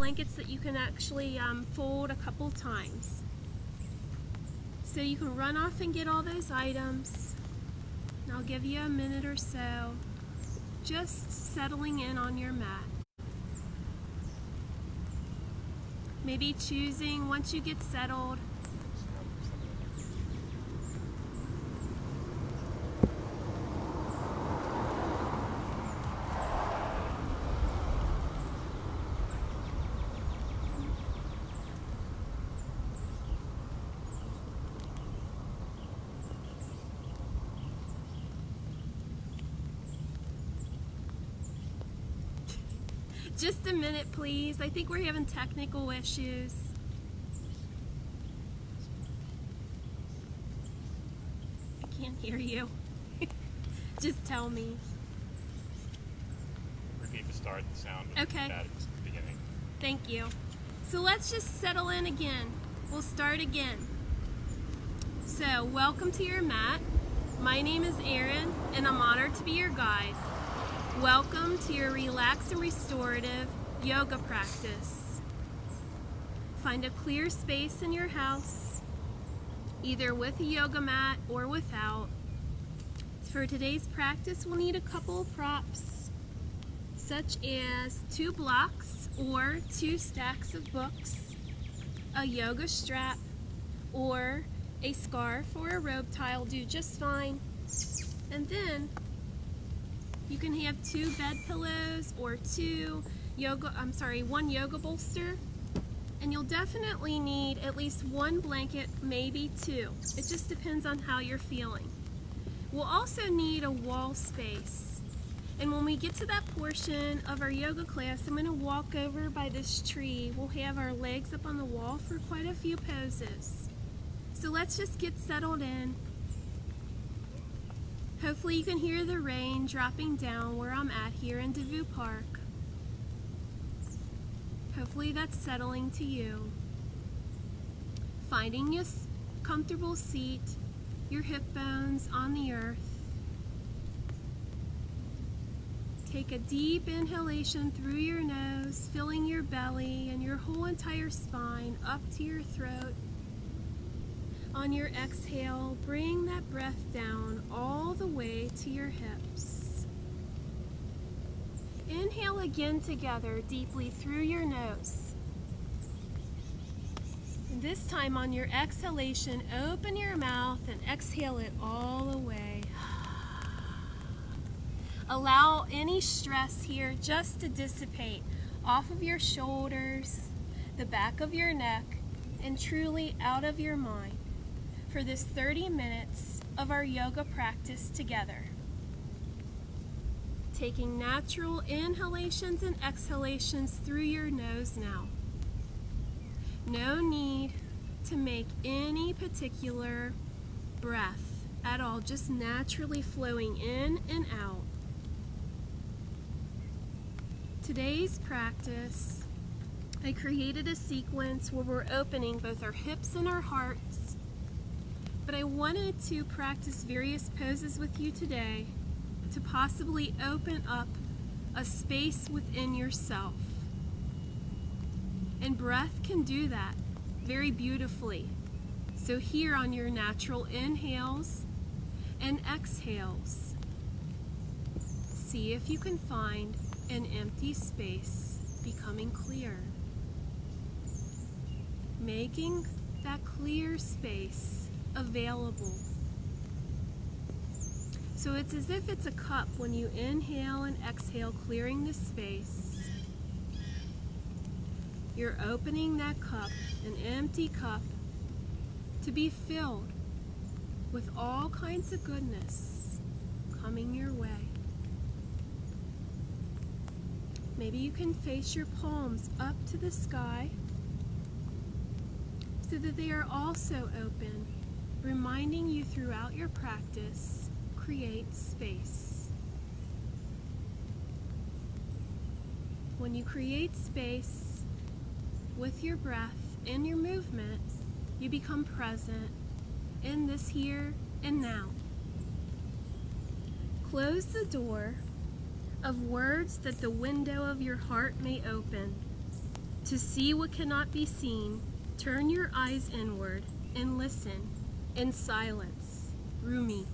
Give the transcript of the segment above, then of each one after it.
blankets that you can actually fold a couple times. So you can run off and get all those items. And I'll give you a minute or so, just settling in on your mat. Maybe choosing, once you get settled, just a minute, please. I think we're having technical issues. I can't hear you. Just tell me. Repeat the start and sound. Okay. At the beginning. Thank you. So let's just settle in again. We'll start again. So, welcome to your mat. My name is Erin, and I'm honored to be your guide. Welcome to your relaxed and restorative yoga practice. Find a clear space in your house, either with a yoga mat or without. For today's practice, we'll need a couple of props, such as 2 blocks or 2 stacks of books, a yoga strap, or a scarf or a robe tie will do just fine. And then you can have 2 bed pillows or 1 yoga bolster. And you'll definitely need at least 1 blanket, maybe 2. It just depends on how you're feeling. We'll also need a wall space. And when we get to that portion of our yoga class, I'm going to walk over by this tree. We'll have our legs up on the wall for quite a few poses. So let's just get settled in. Hopefully you can hear the rain dropping down where I'm at here in Devou Park. Hopefully that's settling to you. Finding a comfortable seat, your hip bones on the earth. Take a deep inhalation through your nose, filling your belly and your whole entire spine up to your throat. On your exhale, bring that breath down all the way to your hips. Inhale again together deeply through your nose. And this time on your exhalation, open your mouth and exhale it all away. Allow any stress here just to dissipate off of your shoulders, the back of your neck, and truly out of your mind for this 30 minutes of our yoga practice together. Taking natural inhalations and exhalations through your nose now. No need to make any particular breath at all, just naturally flowing in and out. Today's practice, I created a sequence where we're opening both our hips and our hearts, but I wanted to practice various poses with you today to possibly open up a space within yourself. And breath can do that very beautifully. So here on your natural inhales and exhales, see if you can find an empty space becoming clear. Making that clear space available. So it's as if it's a cup when you inhale and exhale, clearing the space. You're opening that cup, an empty cup, to be filled with all kinds of goodness coming your way. Maybe you can face your palms up to the sky so that they are also open, reminding you throughout your practice, create space. When you create space with your breath and your movement, you become present in this here and now. Close the door of words that the window of your heart may open. To see what cannot be seen, turn your eyes inward and listen in silence. Rumi.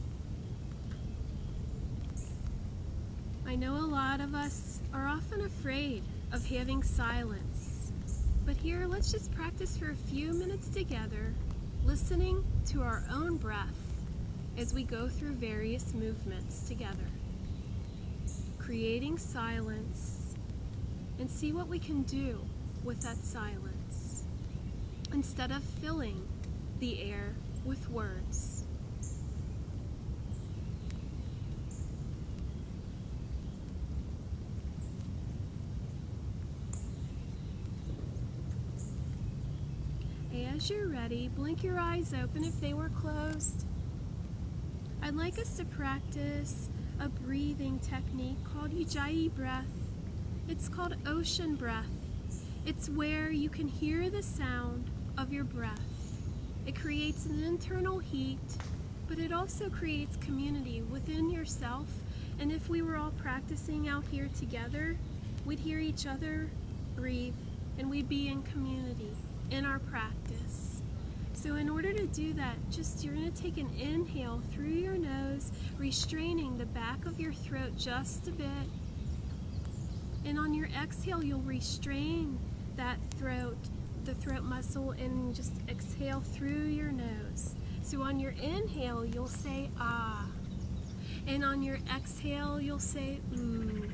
I know a lot of us are often afraid of having silence, but here let's just practice for a few minutes together, listening to our own breath as we go through various movements together, creating silence, and see what we can do with that silence instead of filling the air with words. As you're ready, blink your eyes open if they were closed. I'd like us to practice a breathing technique called Ujjayi breath. It's called ocean breath. It's where you can hear the sound of your breath. It creates an internal heat, but it also creates community within yourself. And if we were all practicing out here together, we'd hear each other breathe, and we'd be in community in our practice. So in order to do that, you're going to take an inhale through your nose, restraining the back of your throat just a bit. And on your exhale, you'll restrain that the throat muscle, and just exhale through your nose. So on your inhale, you'll say ah. And on your exhale, you'll say ooh.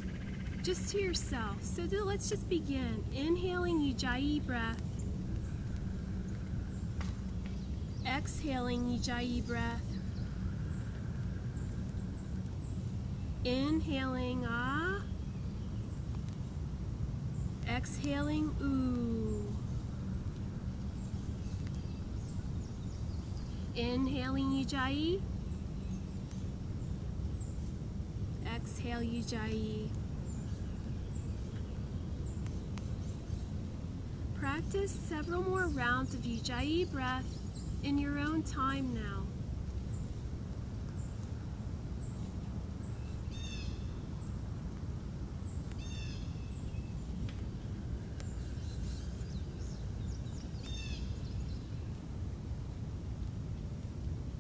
Just to yourself. So let's just begin. Inhaling Ujjayi breath. Exhaling Ujjayi breath. Inhaling ah. Exhaling ooh. Inhaling Ujjayi. Exhale Ujjayi. Practice several more rounds of Ujjayi breath in your own time now.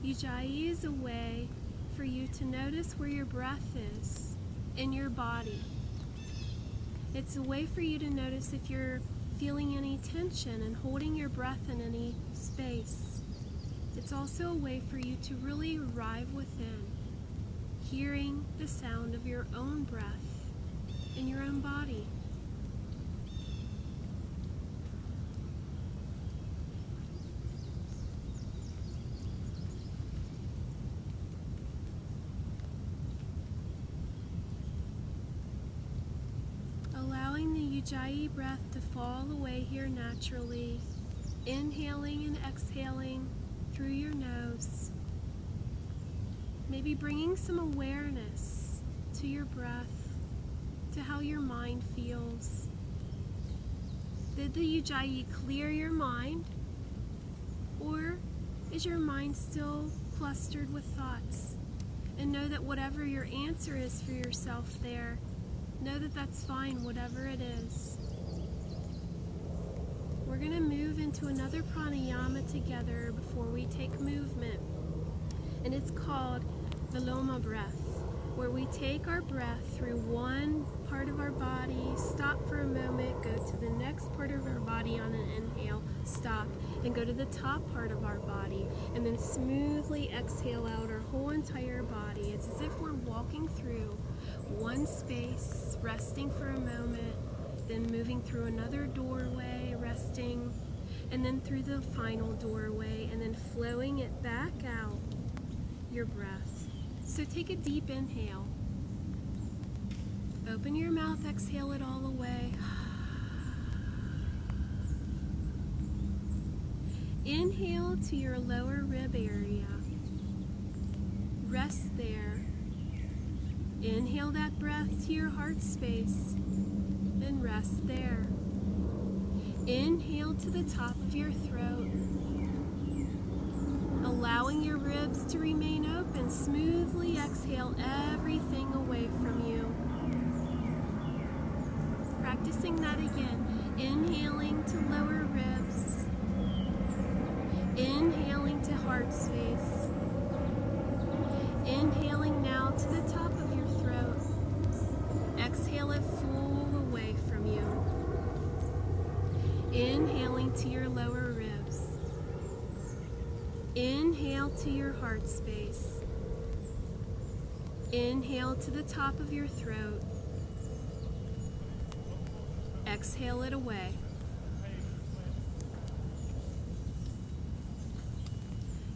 Ujjayi is a way for you to notice where your breath is in your body. It's a way for you to notice if you're feeling any tension and holding your breath in any space. It's also a way for you to really arrive within, hearing the sound of your own breath in your own body. Allowing the Ujjayi breath to fall away here naturally, inhaling and exhaling through your nose. Maybe bringing some awareness to your breath, to how your mind feels. Did the Ujjayi clear your mind? Or is your mind still clustered with thoughts? And know that whatever your answer is for yourself there, know that that's fine, whatever it is. We're going to move into another pranayama together before we take movement. And it's called Viloma breath, where we take our breath through one part of our body, stop for a moment, go to the next part of our body on an inhale, stop, and go to the top part of our body, and then smoothly exhale out our whole entire body. It's as if we're walking through one space, resting for a moment, then moving through another doorway, resting, and then through the final doorway, and then flowing it back out, your breath. So take a deep inhale. Open your mouth, exhale it all away. Inhale to your lower rib area. Rest there. Inhale that breath to your heart space and rest there. Inhale to the top of your throat, allowing your ribs to remain open. Smoothly exhale everything away from you. Practicing that again. Inhaling to lower ribs. Inhaling to heart space. Inhaling now to the top of your throat. Exhale it full away from you. Inhaling to your lower ribs. Inhale to your heart space. Inhale to the top of your throat. Exhale it away.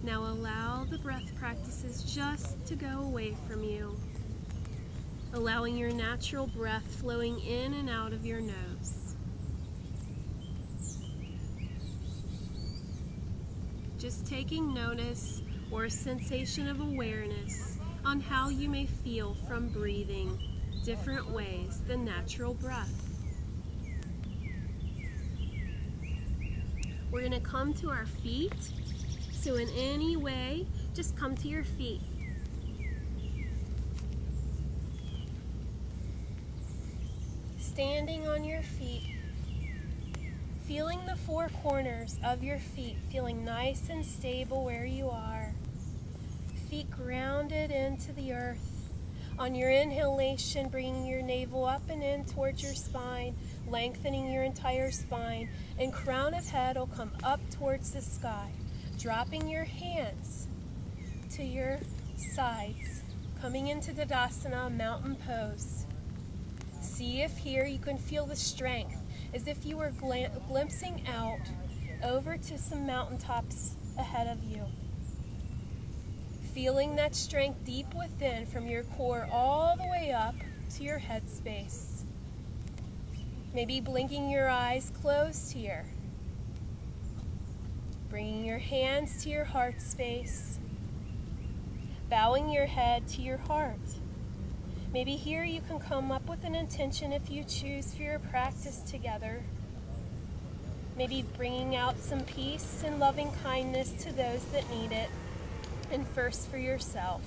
Now allow the breath practices just to go away from you, allowing your natural breath flowing in and out of your nose. Just taking notice or a sensation of awareness on how you may feel from breathing different ways than natural breath. We're going to come to our feet. So in any way, just come to your feet. Standing on your feet, feeling the four corners of your feet, feeling nice and stable where you are. Feet grounded into the earth. On your inhalation, bringing your navel up and in towards your spine, lengthening your entire spine, and crown of head will come up towards the sky. Dropping your hands to your sides, coming into Tadasana, mountain pose. See if here you can feel the strength, as if you were glimpsing out over to some mountaintops ahead of you. Feeling that strength deep within from your core all the way up to your head space. Maybe blinking your eyes closed here. Bringing your hands to your heart space. Bowing your head to your heart. Maybe here you can come up with an intention if you choose for your practice together. Maybe bringing out some peace and loving kindness to those that need it, and first for yourself.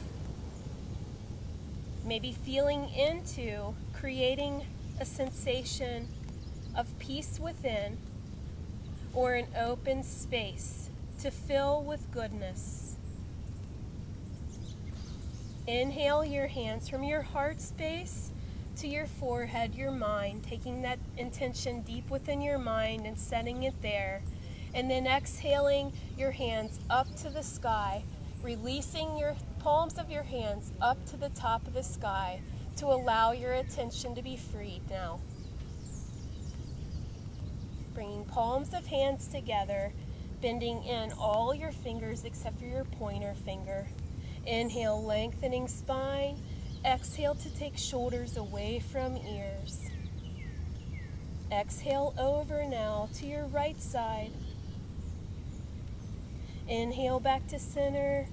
Maybe feeling into creating a sensation of peace within, or an open space to fill with goodness. Inhale your hands from your heart space to your forehead, your mind, taking that intention deep within your mind and setting it there. And then exhaling your hands up to the sky, releasing your palms of your hands up to the top of the sky to allow your attention to be freed now. Bringing palms of hands together, bending in all your fingers except for your pointer finger. Inhale, lengthening spine. Exhale to take shoulders away from ears. Exhale over now to your right side. Inhale back to center.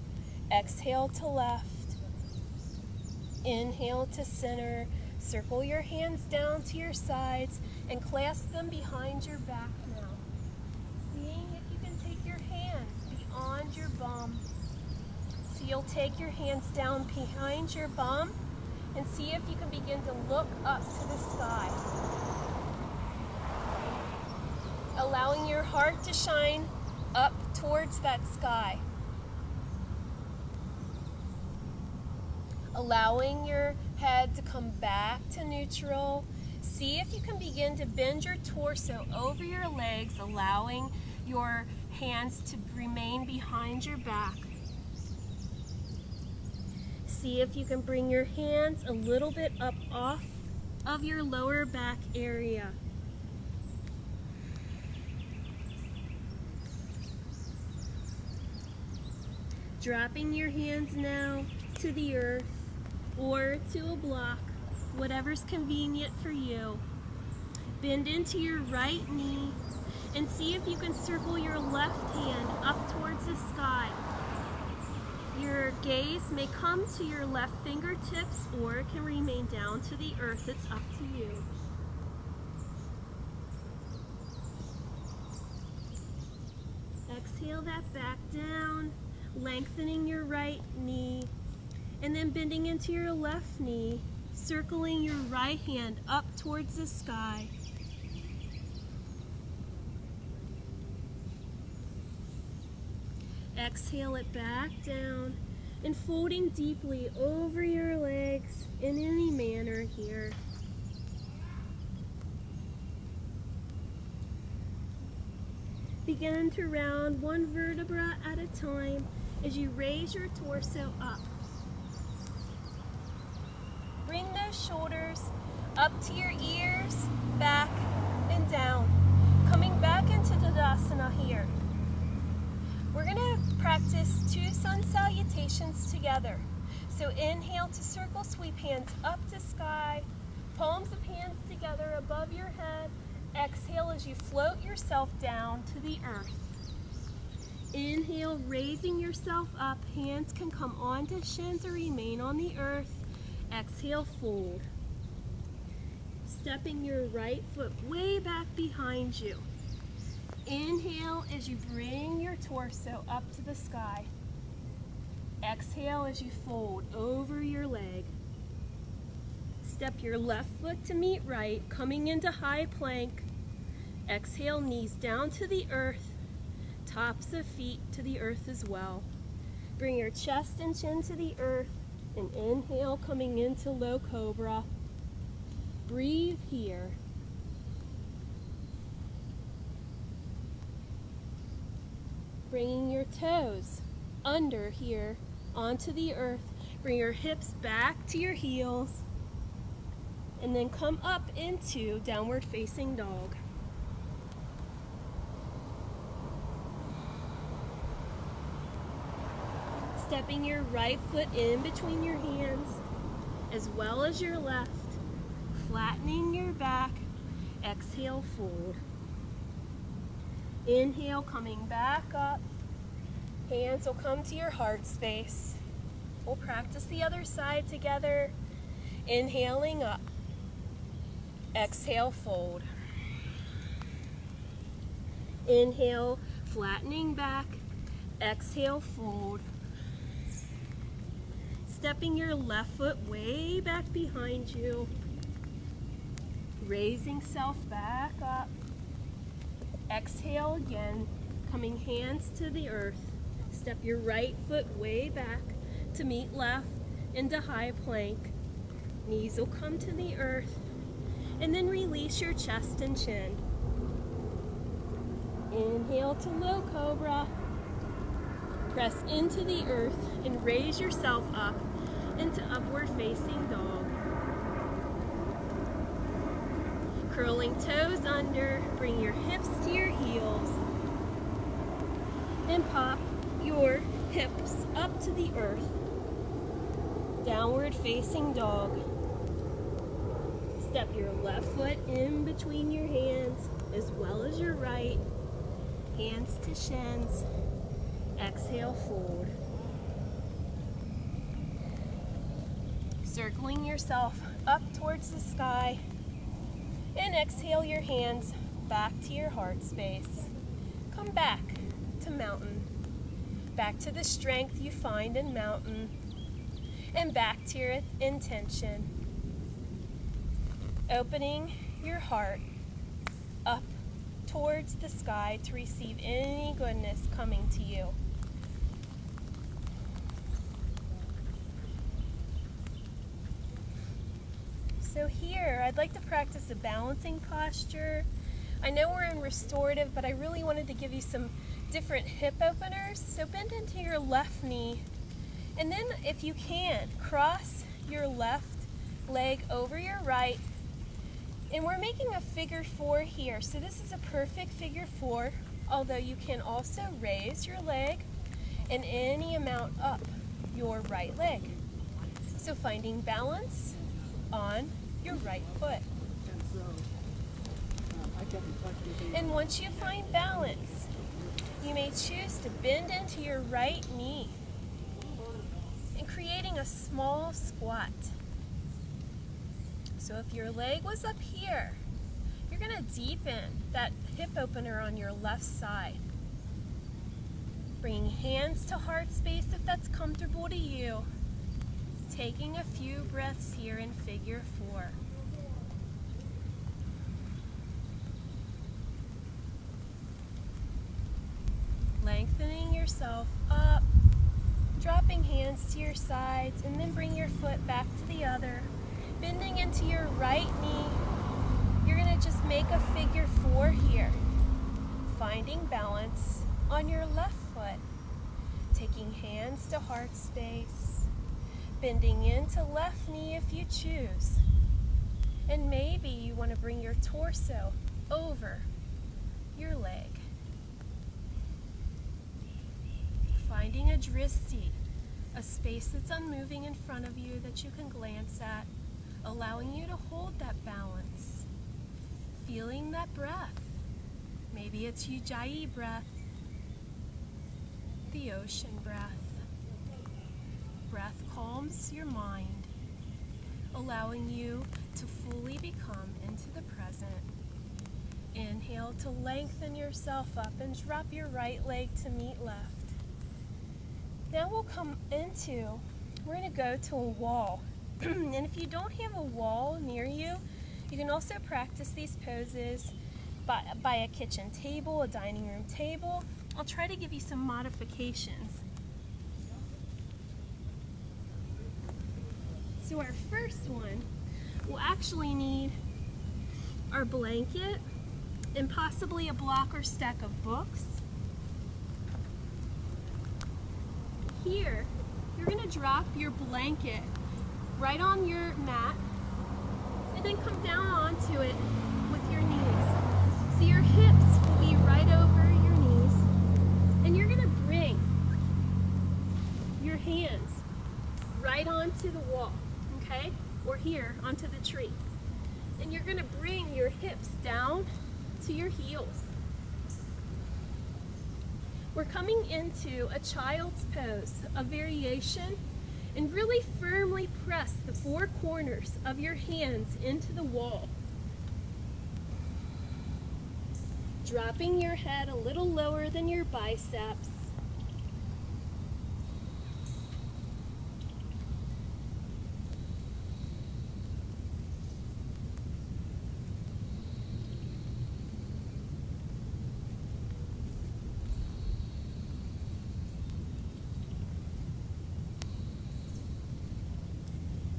Exhale to left. Inhale to center. Circle your hands down to your sides and clasp them behind your back now. Seeing if you can take your hands beyond your bum. So you'll take your hands down behind your bum and see if you can begin to look up to the sky. Allowing your heart to shine up towards that sky. Allowing your head to come back to neutral. See if you can begin to bend your torso over your legs, allowing your hands to remain behind your back. See if you can bring your hands a little bit up off of your lower back area. Dropping your hands now to the earth or to a block, whatever's convenient for you. Bend into your right knee and see if you can circle your left hand up towards the sky. Your gaze may come to your left fingertips or it can remain down to the earth. It's up to you. Exhale that back down, lengthening your right knee, and then bending into your left knee, circling your right hand up towards the sky. Exhale it back down and folding deeply over your legs in any manner here. Begin to round one vertebra at a time as you raise your torso up. Bring those shoulders up to your ears, back and down. Coming back into Tadasana here. We're going to practice 2 sun salutations together. So inhale to circle sweep hands up to sky, palms of hands together above your head. Exhale as you float yourself down to the earth. Inhale, raising yourself up. Hands can come onto shins or remain on the earth. Exhale, fold. Stepping your right foot way back behind you. Inhale as you bring your torso up to the sky. Exhale as you fold over your leg. Step your left foot to meet right, coming into high plank. Exhale, knees down to the earth, tops of feet to the earth as well. Bring your chest and chin to the earth, and inhale, coming into low cobra. Breathe here. Bringing your toes under here onto the earth. Bring your hips back to your heels. And then come up into downward facing dog. Stepping your right foot in between your hands as well as your left. Flattening your back. Exhale, fold. Inhale, coming back up. Hands will come to your heart space. We'll practice the other side together. Inhaling up. Exhale, fold. Inhale, flattening back. Exhale, fold. Stepping your left foot way back behind you. Raising self back up. Exhale again, coming hands to the earth. Step your right foot way back to meet left into high plank. Knees will come to the earth. And then release your chest and chin. Inhale to low cobra. Press into the earth and raise yourself up into upward facing dog. Curling toes under, bring your hips to your heels. And pop your hips up to the earth. Downward facing dog. Step your left foot in between your hands as well as your right. Hands to shins. Exhale, fold. Circling yourself up towards the sky. And exhale your hands back to your heart space. Come back to mountain. Back to the strength you find in mountain. And back to your intention. Opening your heart up towards the sky to receive any goodness coming to you. So here, I'd like to practice a balancing posture. I know we're in restorative, but I really wanted to give you some different hip openers. So bend into your left knee, and then if you can, cross your left leg over your right. And we're making a figure 4 here. So this is a perfect figure 4, although you can also raise your leg and any amount up your right leg. So finding balance on your right foot. And once you find balance, you may choose to bend into your right knee and creating a small squat. So if your leg was up here, you're going to deepen that hip opener on your left side. Bringing hands to heart space if that's comfortable to you. Taking a few breaths here in figure 4. Lengthening your yourself up, dropping hands to your sides, and then bring your foot back to the other. Bending into your right knee. You're going to just make a figure 4 here. Finding balance on your left foot. Taking hands to heart space. Bending into left knee if you choose. And maybe you want to bring your torso over your leg. Finding a dristi, a space that's unmoving in front of you that you can glance at, allowing you to hold that balance. Feeling that breath. Maybe it's Ujjayi breath, the ocean breath. Breath calms your mind, allowing you to fully become into the present. Inhale to lengthen yourself up and drop your right leg to meet left. Now we're going to go to a wall. And if you don't have a wall near you, you can also practice these poses by a kitchen table, a dining room table. I'll try to give you some modifications. So our first one, we'll actually need our blanket and possibly a block or stack of books. Here, you're going to drop your blanket right on your mat and then come down onto it with your knees. So your hips will be right over your knees, and you're going to bring your hands right onto the wall, okay? Or here onto the tree. And you're going to bring your hips down to your heels. We're coming into a child's pose, a variation, and really firmly press the 4 corners of your hands into the wall. Dropping your head a little lower than your biceps.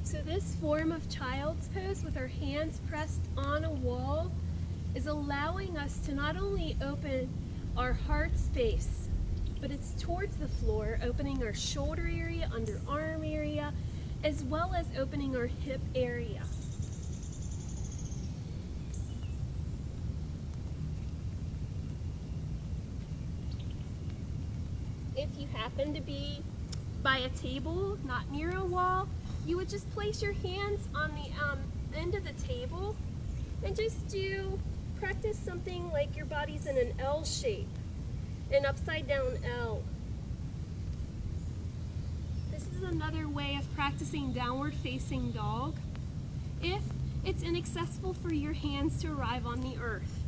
So this form of child's pose with our hands pressed on a wall is allowing us to not only open our heart space, but it's towards the floor, opening our shoulder area, underarm area, as well as opening our hip area. If you happen to be by a table, not near a wall, you would just place your hands on the end of the table and just practice something like your body's in an L shape, an upside down L. This is another way of practicing downward facing dog if it's inaccessible for your hands to arrive on the earth.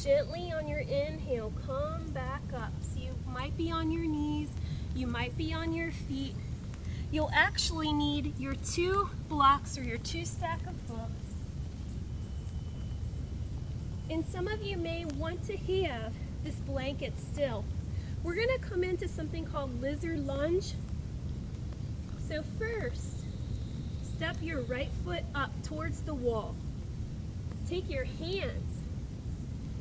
Gently on your inhale, come back up. So you might be on your knees, you might be on your feet. You'll actually need your 2 blocks or your 2 stack of books. And some of you may want to have this blanket still. We're going to come into something called lizard lunge. So first, step your right foot up towards the wall. Take your hands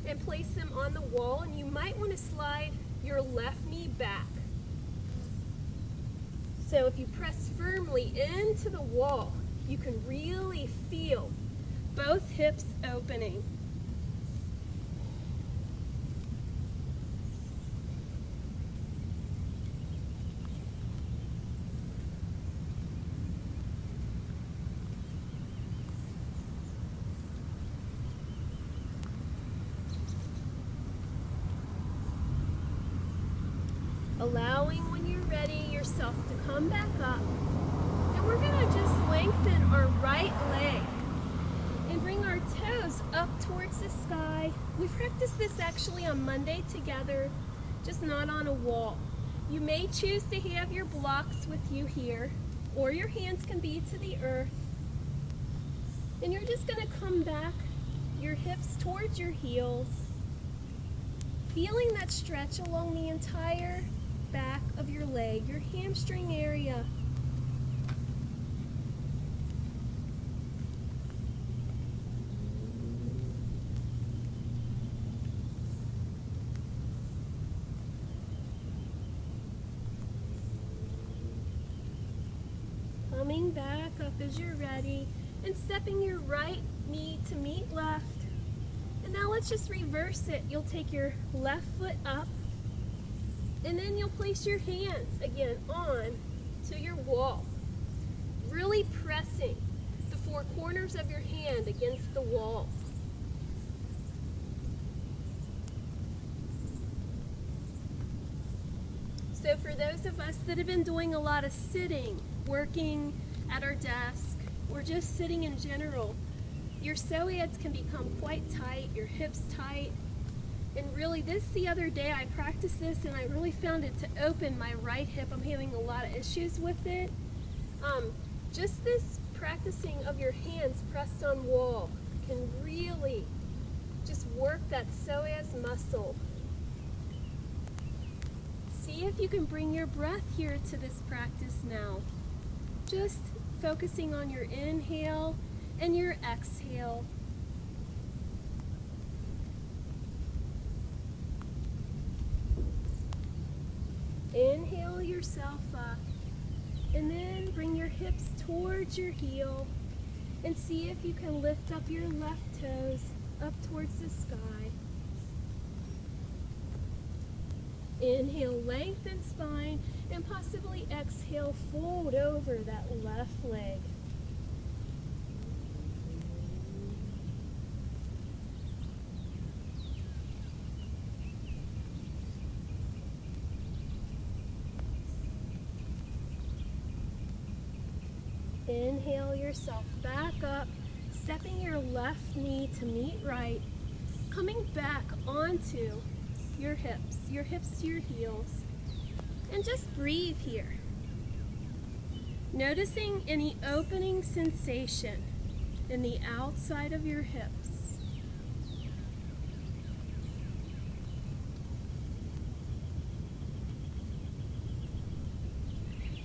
and place them on the wall, and you might want to slide your left knee back. So if you press firmly into the wall, you can really feel both hips opening. Allowing, when you're ready, yourself to come back up. And we're going to just lengthen our right leg and bring our toes up towards the sky. We practiced this actually on Monday together, just not on a wall. You may choose to have your blocks with you here, or your hands can be to the earth. And you're just going to come back your hips towards your heels, feeling that stretch along the entire back of your leg, your hamstring area. Coming back up as you're ready and stepping your right knee to meet left. And now let's just reverse it. You'll take your left foot up and then you'll place your hands again on to your wall. Really pressing the four corners of your hand against the wall. So for those of us that have been doing a lot of sitting, working at our desk, or just sitting in general, your psoas can become quite tight, your hips tight. And really the other day I practiced this and I really found it to open my right hip. I'm having a lot of issues with it. Just this practicing of your hands pressed on wall can really just work that psoas muscle. See if you can bring your breath here to this practice now. Just focusing on your inhale and your exhale. Inhale yourself up and then bring your hips towards your heel and see if you can lift up your left toes up towards the sky. Inhale, lengthen spine, and possibly exhale, fold over that left leg. Inhale yourself back up, stepping your left knee to meet right, coming back onto your hips to your heels, and just breathe here. Noticing any opening sensation in the outside of your hips.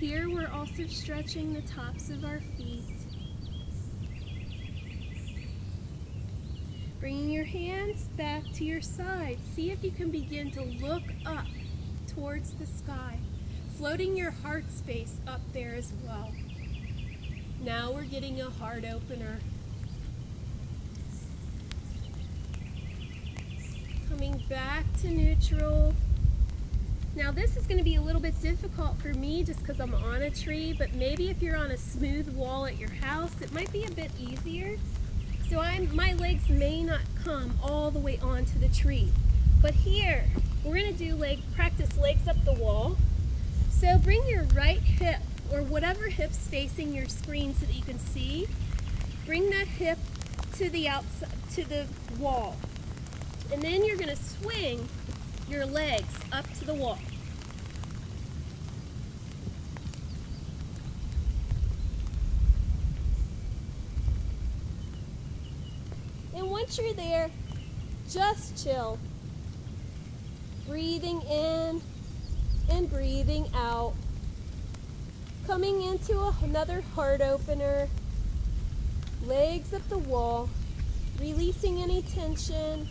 Here we're also stretching the tops of our feet. Bringing your hands back to your side. See if you can begin to look up towards the sky, floating your heart space up there as well. Now we're getting a heart opener. Coming back to neutral. Now this is going to be a little bit difficult for me just because I'm on a tree, but maybe if you're on a smooth wall at your house, it might be a bit easier. So my legs may not come all the way onto the tree. But here, we're going to do practice legs up the wall. So bring your right hip, or whatever hip's facing your screen so that you can see. Bring that hip to the outside, to the wall. And then you're going to swing your legs up to the wall. And once you're there, just chill. Breathing in and breathing out. Coming into another heart opener. Legs up the wall. Releasing any tension.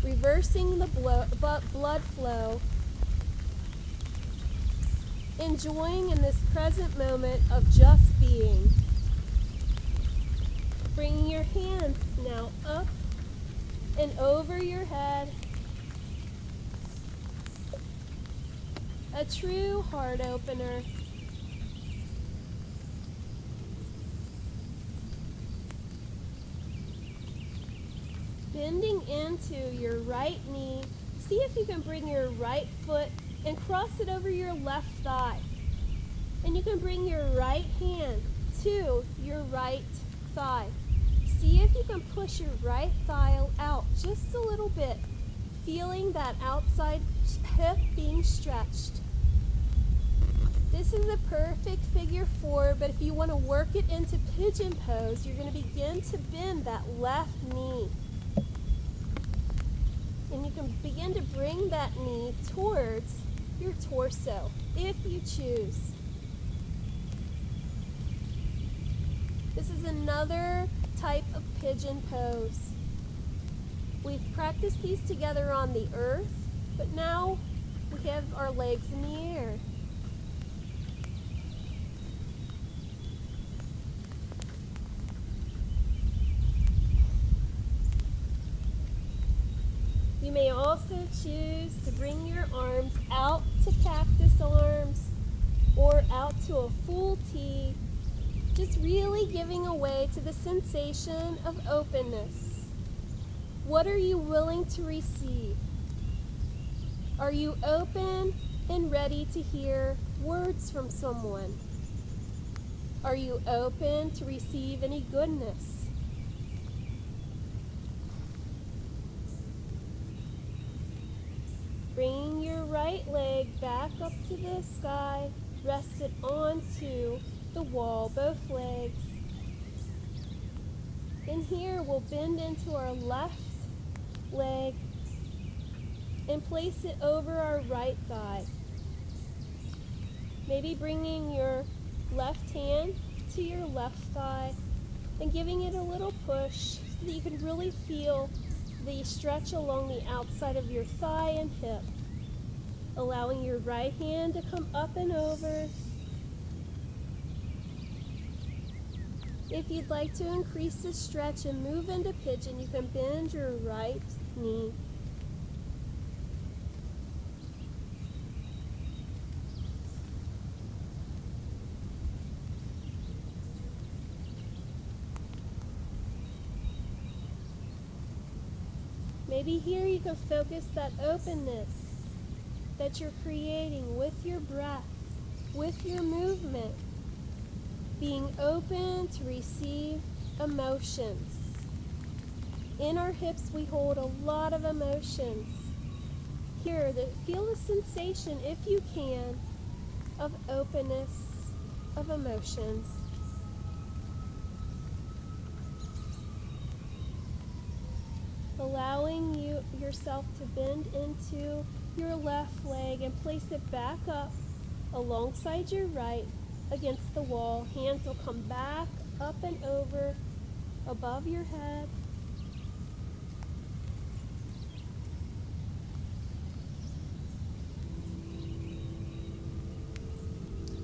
Reversing the blood flow. Enjoying in this present moment of just being. Bringing your hands now up and over your head. A true heart opener. Bending into your right knee. See if you can bring your right foot and cross it over your left thigh. And you can bring your right hand to your right thigh. See if you can push your right thigh out just a little bit, feeling that outside hip being stretched. This is a perfect figure four, but if you want to work it into pigeon pose, you're going to begin to bend that left knee. And you can begin to bring that knee towards your torso if you choose. This is another type of pigeon pose. We've practiced these together on the earth, but now we have our legs in the air. You may also choose to bring your arms out to cactus arms or out to a full T, just really giving away to the sensation of openness. What are you willing to receive? Are you open and ready to hear words from someone? Are you open to receive any goodness? Bringing your right leg back up to the sky, rest it onto the wall, both legs. And here we'll bend into our left leg and place it over our right thigh. Maybe bringing your left hand to your left thigh and giving it a little push so that you can really feel the stretch along the outside of your thigh and hip. Allowing your right hand to come up and over. If you'd like to increase the stretch and move into pigeon, you can bend your right knee. Maybe here you can focus that openness that you're creating with your breath, with your movement, being open to receive emotions. In our hips, we hold a lot of emotions. Here, feel the sensation, if you can, of openness, of emotions. Allowing yourself to bend into your left leg and place it back up alongside your right against the wall. Hands will come back up and over above your head.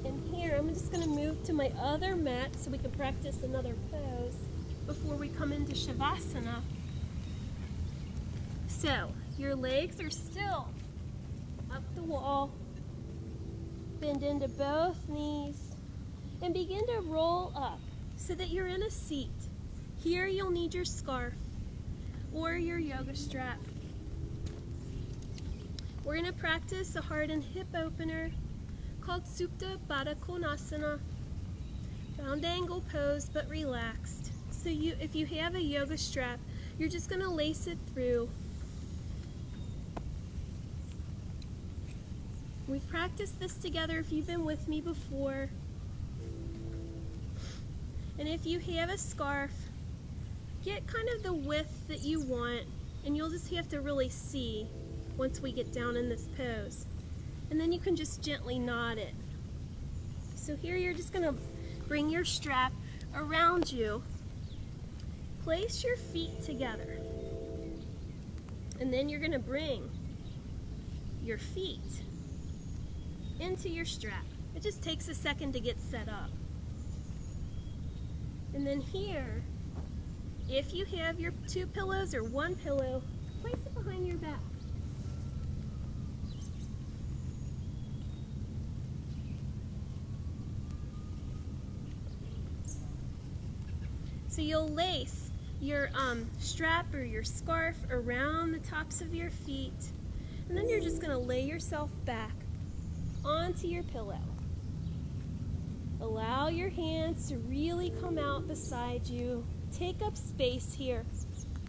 And here I'm just going to move to my other mat so we can practice another pose before we come into Shavasana. So, your legs are still up the wall. Bend into both knees and begin to roll up so that you're in a seat. Here you'll need your scarf or your yoga strap. We're going to practice a heart and hip opener called Supta Baddha Konasana. Round angle pose but relaxed. So if you have a yoga strap, you're just going to lace it through. We've practiced this together if you've been with me before. And if you have a scarf, get kind of the width that you want, and you'll just have to really see once we get down in this pose. And then you can just gently knot it. So here you're just going to bring your strap around you. Place your feet together. And then you're going to bring your feet into your strap. It just takes a second to get set up. And then here, if you have your two pillows or one pillow, place it behind your back. So you'll lace your strap or your scarf around the tops of your feet, and then you're just going to lay yourself back onto your pillow. Allow your hands to really come out beside you. Take up space here.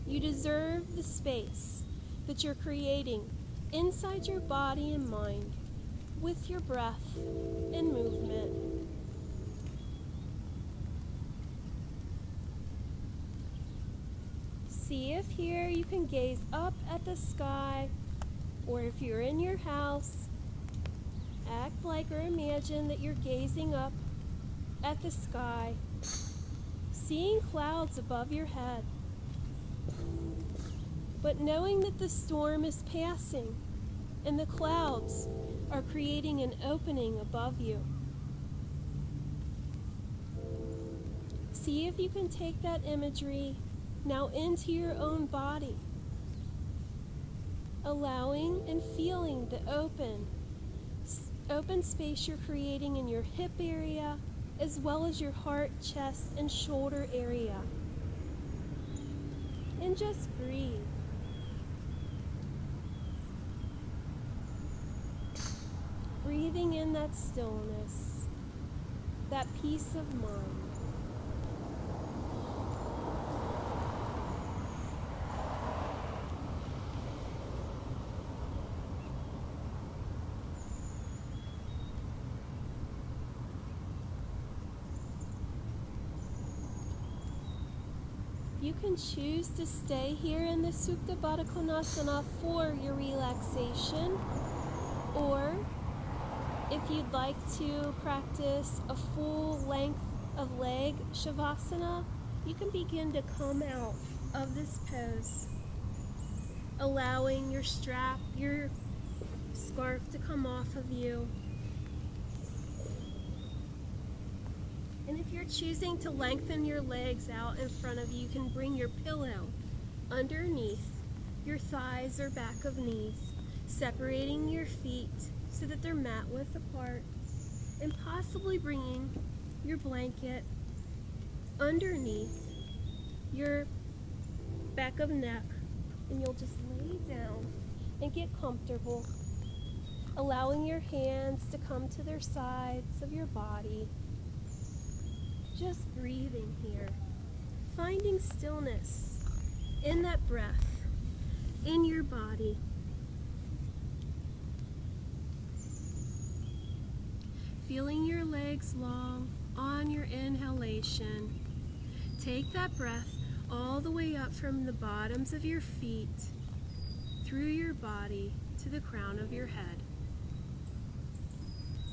You deserve the space that you're creating inside your body and mind with your breath and movement. See if here you can gaze up at the sky, or if you're in your house, act like or imagine that you're gazing up at the sky, seeing clouds above your head, but knowing that the storm is passing and the clouds are creating an opening above you. See if you can take that imagery now into your own body, allowing and feeling the open space you're creating in your hip area, as well as your heart, chest, and shoulder area. And just breathe. Breathing in that stillness, that peace of mind. You can choose to stay here in the Supta Baddha Konasana for your relaxation, or if you'd like to practice a full length of leg Shavasana, you can begin to come out of this pose, allowing your strap, your scarf to come off of you. And if you're choosing to lengthen your legs out in front of you, you can bring your pillow underneath your thighs or back of knees, separating your feet so that they're mat width apart, and possibly bringing your blanket underneath your back of neck, and you'll just lay down and get comfortable, allowing your hands to come to their sides of your body. Just breathing here, finding stillness in that breath, in your body. Feeling your legs long on your inhalation. Take that breath all the way up from the bottoms of your feet, through your body to the crown of your head.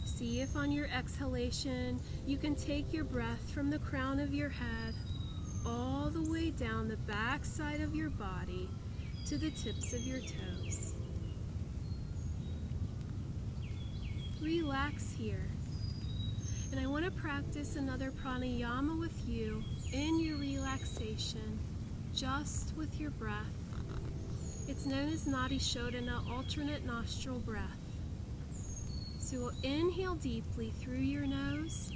See if on your exhalation you can take your breath from the crown of your head all the way down the back side of your body to the tips of your toes. Relax here. And I want to practice another pranayama with you in your relaxation, just with your breath. It's known as Nadi Shodhana, alternate nostril breath. So we'll inhale deeply through your nose,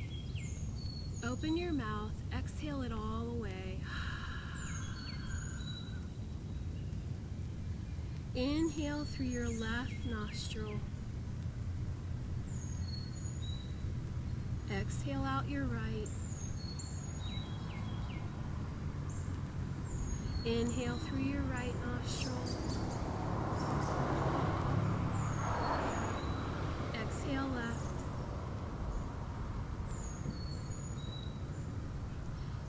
open your mouth, exhale it all away. Inhale through your left nostril. Exhale out your right. Inhale through your right nostril. Exhale left.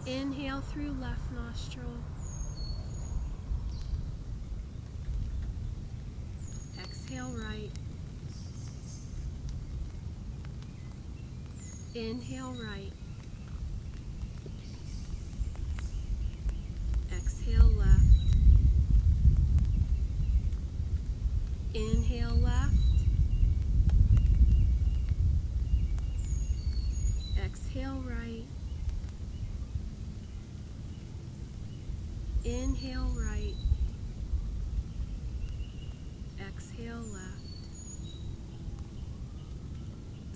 Inhale through left nostril. Exhale right. Inhale right. Exhale left. Inhale left. Exhale right. Inhale right. Exhale left.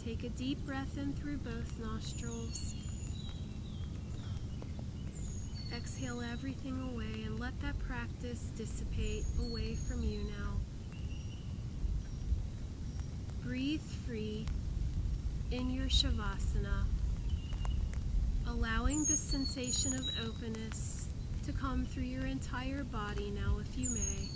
Take a deep breath in through both nostrils. Exhale everything away and let that practice dissipate away from you now. Breathe free in your Shavasana, allowing this sensation of openness to come through your entire body now, if you may.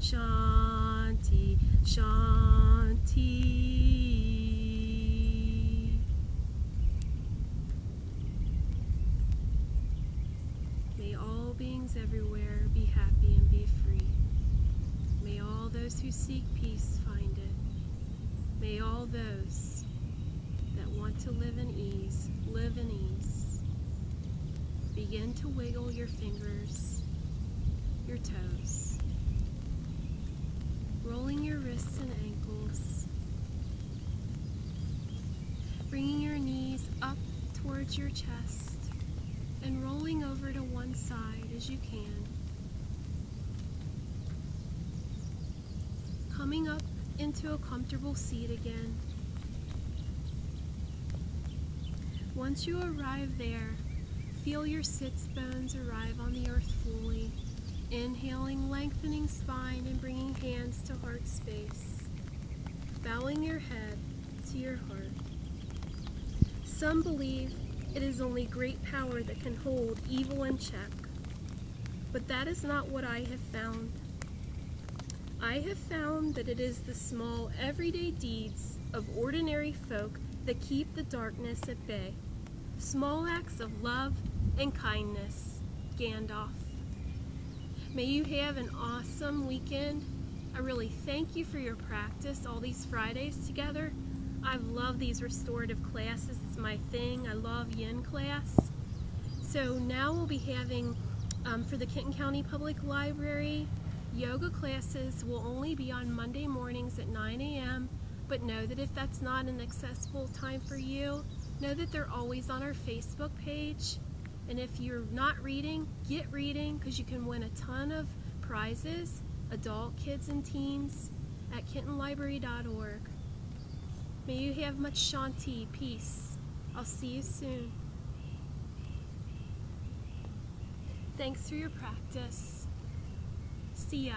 Shanti, Shanti. May all beings everywhere be happy and be free. May all those who seek peace find it. May all those that want to live in ease, live in ease. Begin to wiggle your fingers, your toes, rolling your wrists and ankles, bringing your knees up towards your chest and rolling over to one side as you can. Coming up into a comfortable seat again. Once you arrive there, feel your sits bones arrive on the earth fully. Inhaling, lengthening spine and bringing hands to heart space. Bowing your head to your heart. Some believe it is only great power that can hold evil in check. But that is not what I have found. I have found that it is the small, everyday deeds of ordinary folk that keep the darkness at bay. Small acts of love and kindness. Gandalf. May you have an awesome weekend. I really thank you for your practice all these Fridays together. I love these restorative classes. It's my thing. I love yin class. So now we'll be having, for the Kenton County Public Library, yoga classes will only be on Monday mornings at 9 a.m. But know that if that's not an accessible time for you, know that they're always on our Facebook page. And if you're not reading, get reading, because you can win a ton of prizes, adult, kids, and teens, at kentonlibrary.org. May you have much Shanti, peace. I'll see you soon. Thanks for your practice. See ya.